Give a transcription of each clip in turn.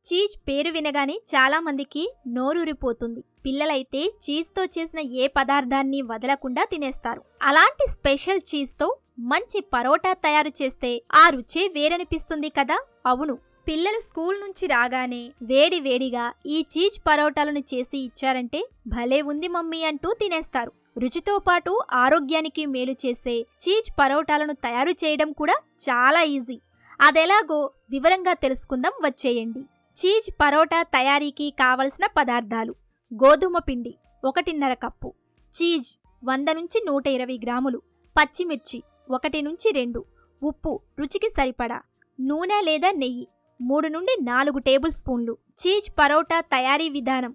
Cheese పేరు వినగానే చాలా మందికి నోరూరిపోతుంది. పిల్లలైతే చీజ్తో చేసిన ఏ పదార్థాన్ని వదలకుండా తినేస్తారు. అలాంటి స్పెషల్ చీజ్తో మంచి పరోటా తయారు చేస్తే ఆ రుచే వేరనిపిస్తుంది కదా. అవును, పిల్లలు స్కూల్ నుంచి రాగానే వేడి వేడిగా ఈ చీజ్ పరోటాలను చేసి ఇచ్చారంటే భలే ఉంది మమ్మీ అంటూ తినేస్తారు. రుచితో పాటు ఆరోగ్యానికి మేలు చేసే చీజ్ పరోటాలను తయారు చేయడం కూడా చాలా ఈజీ. అదెలాగో వివరంగా తెలుసుకుందాం, వచ్చేయండి. చీజ్ పరోటా తయారీకి కావలసిన పదార్థాలు: గోధుమ పిండి 1.5 కప్పు, చీజ్ 100 నుంచి 120 గ్రాములు, పచ్చిమిర్చి 1 నుంచి 2, ఉప్పు రుచికి సరిపడా, నూనె లేదా నెయ్యి 3 నుండి 4 టేబుల్ స్పూన్లు. చీజ్ పరోటా తయారీ విధానం: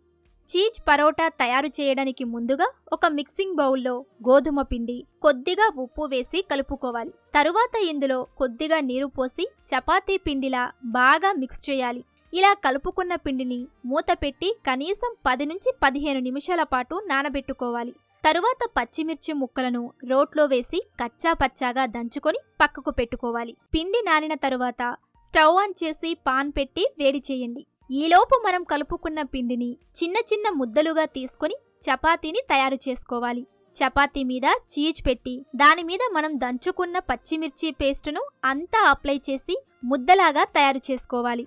చీజ్ పరోటా తయారు చేయడానికి ముందుగా ఒక మిక్సింగ్ బౌల్లో గోధుమ పిండి, కొద్దిగా ఉప్పు వేసి కలుపుకోవాలి. తరువాత ఇందులో కొద్దిగా నీరు పోసి చపాతీ పిండిలా బాగా మిక్స్ చేయాలి. ఇలా కలుపుకున్న పిండిని మూత పెట్టి కనీసం 10 నుంచి 15 నిమిషాల పాటు నానబెట్టుకోవాలి. తరువాత పచ్చిమిర్చి ముక్కలను రోట్లో వేసి కచ్చా పచ్చాగా దంచుకొని పక్కకు పెట్టుకోవాలి. పిండి నానిన తరువాత స్టవ్ ఆన్ చేసి పాన్ పెట్టి వేడి చేయండి. ఈలోపు మనం కలుపుకున్న పిండిని చిన్న చిన్న ముద్దలుగా తీసుకొని చపాతీని తయారు చేసుకోవాలి. చపాతీ మీద చీజ్ పెట్టి దానిమీద మనం దంచుకున్న పచ్చిమిర్చి పేస్టును అంతా అప్లై చేసి ముద్దలాగా తయారు చేసుకోవాలి.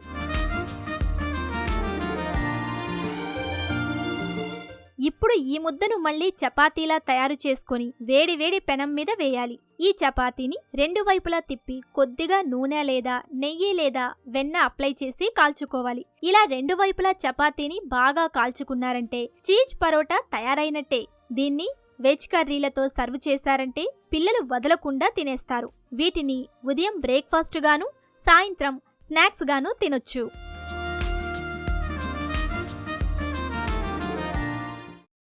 ఇప్పుడు ఈ ముద్దను మళ్ళీ చపాతీలా తయారు చేసుకొని వేడివేడి పెనం మీద వేయాలి. ఈ చపాతీని 2 వైపులా తిప్పి కొద్దిగా నూనె లేదా నెయ్యి లేదా వెన్న అప్లై చేసి కాల్చుకోవాలి. ఇలా 2 వైపులా చపాతీని బాగా కాల్చుకున్నారంటే చీజ్ పరోటా తయారైనట్టే. దీన్ని వెజ్ కర్రీలతో సర్వ్ చేశారంటే పిల్లలు వదలకుండా తినేస్తారు. వీటిని ఉదయం బ్రేక్ఫాస్ట్ గాను, సాయంత్రం స్నాక్స్ గాను తినొచ్చు.